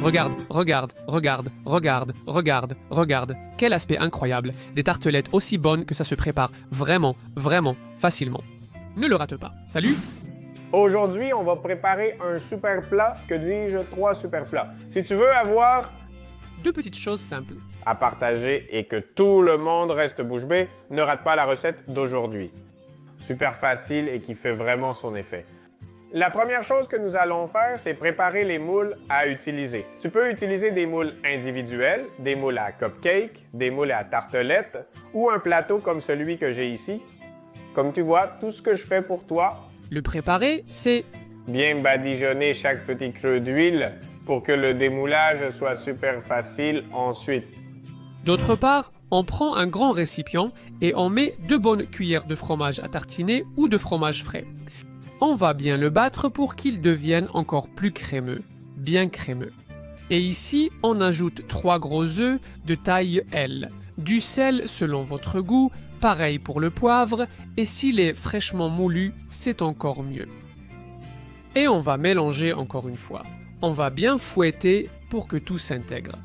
Regarde, regarde, regarde, regarde, regarde, regarde. Quel aspect incroyable. Des tartelettes aussi bonnes que ça se prépare vraiment, vraiment facilement. Ne le rate pas. Salut! Aujourd'hui, on va préparer un super plat, que dis-je, 3 super plats. Si tu veux avoir 2 petites choses simples. à partager et que tout le monde reste bouche bée, ne rate pas la recette d'aujourd'hui. Super facile et qui fait vraiment son effet. La première chose que nous allons faire, c'est préparer les moules à utiliser. Tu peux utiliser des moules individuels, des moules à cupcake, des moules à tartelettes ou un plateau comme celui que j'ai ici. Comme tu vois, tout ce que je fais pour toi, Le préparer, c'est bien badigeonner chaque petit creux d'huile pour que le démoulage soit super facile ensuite. D'autre part, on prend un grand récipient et on met 2 bonnes cuillères de fromage à tartiner ou de fromage frais. On va bien le battre pour qu'il devienne encore plus crémeux, bien crémeux. Et ici, on ajoute 3 gros œufs de taille L, du sel selon votre goût, pareil pour le poivre, et s'il est fraîchement moulu, c'est encore mieux. Et on va mélanger encore une fois. On va bien fouetter pour que tout s'intègre.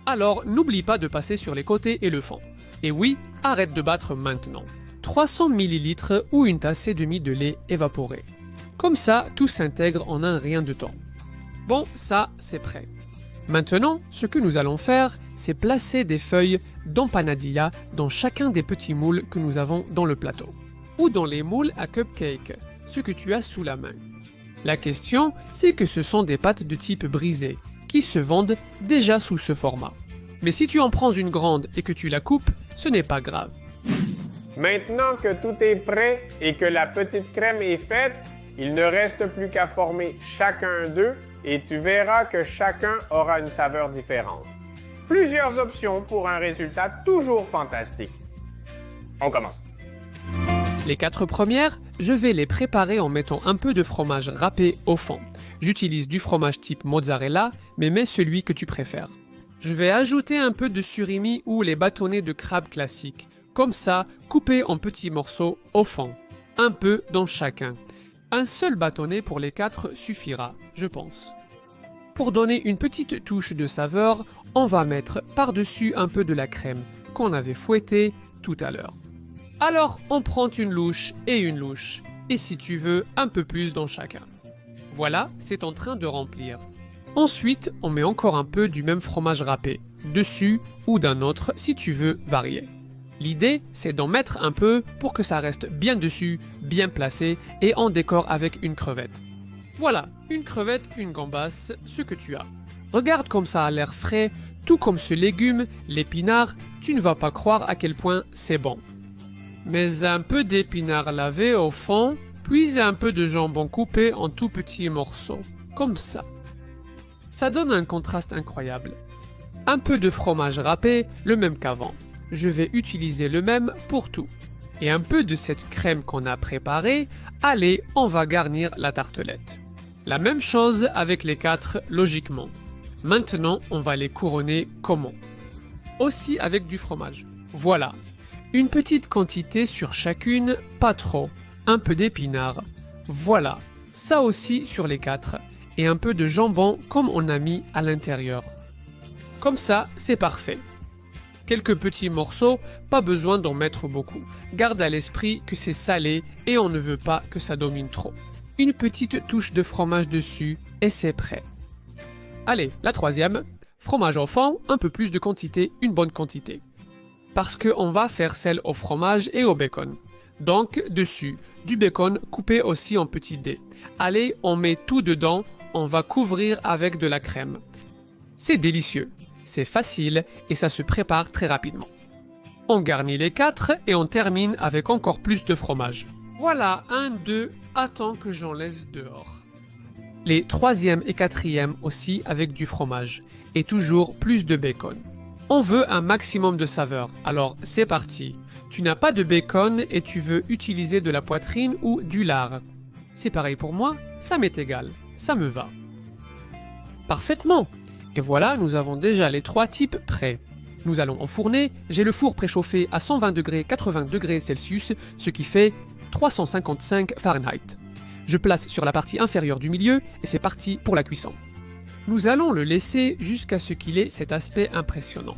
Alors, n'oublie pas de passer sur les côtés et le fond. Et oui, arrête de battre maintenant. 300 ml ou une tasse et demie de lait évaporé. Comme ça, tout s'intègre en un rien de temps. Bon, ça, c'est prêt. Maintenant, ce que nous allons faire, c'est placer des feuilles d'empanadilla dans chacun des petits moules que nous avons dans le plateau. Ou dans les moules à cupcake, ce que tu as sous la main. La question, c'est que ce sont des pâtes de type brisé, qui se vendent déjà sous ce format. Mais si tu en prends une grande et que tu la coupes, ce n'est pas grave. Maintenant que tout est prêt et que la petite crème est faite, il ne reste plus qu'à former chacun d'eux et tu verras que chacun aura une saveur différente. Plusieurs options pour un résultat toujours fantastique. On commence. Les 4 premières, je vais les préparer en mettant un peu de fromage râpé au fond. J'utilise du fromage type mozzarella, mais mets celui que tu préfères. Je vais ajouter un peu de surimi ou les bâtonnets de crabe classiques, comme ça, coupés en petits morceaux au fond. Un peu dans chacun. Un seul bâtonnet pour les 4 suffira, je pense. Pour donner une petite touche de saveur, on va mettre par-dessus un peu de la crème qu'on avait fouettée tout à l'heure. Alors, on prend une louche, et si tu veux, un peu plus dans chacun. Voilà, c'est en train de remplir. Ensuite, on met encore un peu du même fromage râpé, dessus ou d'un autre si tu veux varier. L'idée, c'est d'en mettre un peu pour que ça reste bien dessus, bien placé, et on décore avec une crevette. Voilà, une crevette, une gambasse, ce que tu as. Regarde comme ça a l'air frais, tout comme ce légume, l'épinard, tu ne vas pas croire à quel point c'est bon. Mais un peu d'épinards lavés au fond, puis un peu de jambon coupé en tout petits morceaux, comme ça. Ça donne un contraste incroyable. Un peu de fromage râpé, le même qu'avant. Je vais utiliser le même pour tout. Et un peu de cette crème qu'on a préparée, allez, on va garnir la tartelette. La même chose avec les 4, logiquement. Maintenant, on va les couronner comment? Aussi avec du fromage. Voilà. Une petite quantité sur chacune, pas trop. Un peu d'épinards. Voilà. Ça aussi sur les 4. Et un peu de jambon comme on a mis à l'intérieur. Comme ça, c'est parfait. Quelques petits morceaux, pas besoin d'en mettre beaucoup. Garde à l'esprit que c'est salé et on ne veut pas que ça domine trop. Une petite touche de fromage dessus et c'est prêt. Allez, la 3e. Fromage au fond, un peu plus de quantité, une bonne quantité. Parce qu'on va faire celle au fromage et au bacon. Donc, dessus, du bacon coupé aussi en petits dés. Allez, on met tout dedans, on va couvrir avec de la crème. C'est délicieux. C'est facile et ça se prépare très rapidement. On garnit les 4 et on termine avec encore plus de fromage. Voilà, 1, 2, attends que j'en laisse dehors. Les 3e et 4e aussi avec du fromage et toujours plus de bacon. On veut un maximum de saveur, alors c'est parti. Tu n'as pas de bacon et tu veux utiliser de la poitrine ou du lard. C'est pareil pour moi, ça m'est égal, ça me va. Parfaitement. Et voilà, nous avons déjà les 3 types prêts. Nous allons enfourner, j'ai le four préchauffé à 120 degrés 80 degrés Celsius, ce qui fait 355 Fahrenheit. Je place sur la partie inférieure du milieu et c'est parti pour la cuisson. Nous allons le laisser jusqu'à ce qu'il ait cet aspect impressionnant.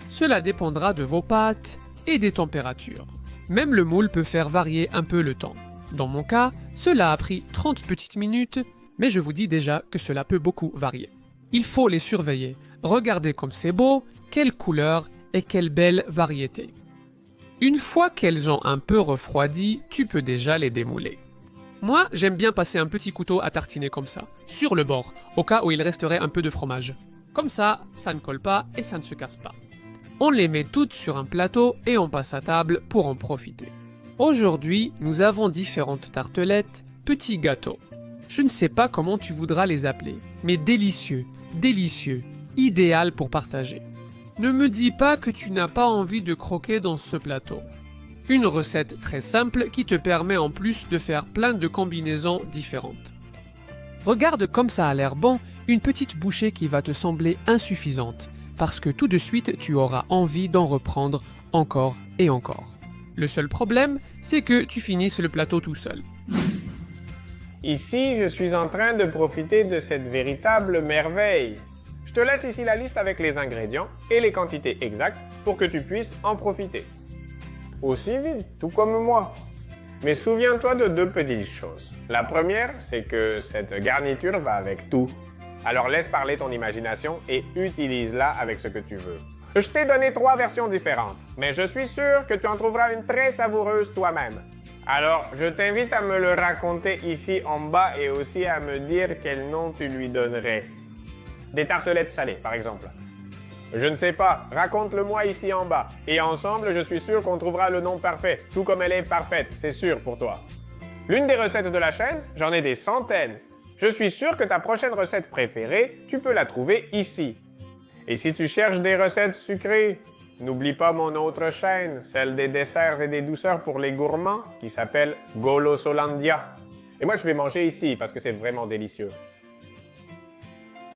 Cela dépendra de vos pâtes et des températures. Même le moule peut faire varier un peu le temps. Dans mon cas, cela a pris 30 petites minutes, mais je vous dis déjà que cela peut beaucoup varier. Il faut les surveiller. Regardez comme c'est beau, quelle couleur et quelle belle variété. Une fois qu'elles ont un peu refroidi, tu peux déjà les démouler. Moi, j'aime bien passer un petit couteau à tartiner comme ça, sur le bord, au cas où il resterait un peu de fromage. Comme ça, ça ne colle pas et ça ne se casse pas. On les met toutes sur un plateau et on passe à table pour en profiter. Aujourd'hui, nous avons différentes tartelettes, petits gâteaux. Je ne sais pas comment tu voudras les appeler, mais délicieux, délicieux, idéal pour partager. Ne me dis pas que tu n'as pas envie de croquer dans ce plateau. Une recette très simple qui te permet en plus de faire plein de combinaisons différentes. Regarde comme ça a l'air bon, une petite bouchée qui va te sembler insuffisante, parce que tout de suite tu auras envie d'en reprendre encore et encore. Le seul problème, c'est que tu finisses le plateau tout seul. Ici, je suis en train de profiter de cette véritable merveille. Je te laisse ici la liste avec les ingrédients et les quantités exactes pour que tu puisses en profiter. Aussi vite, tout comme moi. Mais souviens-toi de deux petites choses. La première, c'est que cette garniture va avec tout. Alors laisse parler ton imagination et utilise-la avec ce que tu veux. Je t'ai donné 3 versions différentes, mais je suis sûr que tu en trouveras une très savoureuse toi-même. Alors, je t'invite à me le raconter ici en bas et aussi à me dire quel nom tu lui donnerais. Des tartelettes salées, par exemple. Je ne sais pas, raconte-le-moi ici en bas. Et ensemble, je suis sûr qu'on trouvera le nom parfait, tout comme elle est parfaite, c'est sûr pour toi. L'une des recettes de la chaîne, j'en ai des centaines. Je suis sûr que ta prochaine recette préférée, tu peux la trouver ici. Et si tu cherches des recettes sucrées, n'oublie pas mon autre chaîne, celle des desserts et des douceurs pour les gourmands, qui s'appelle Golosolandia. Et moi, je vais manger ici parce que c'est vraiment délicieux.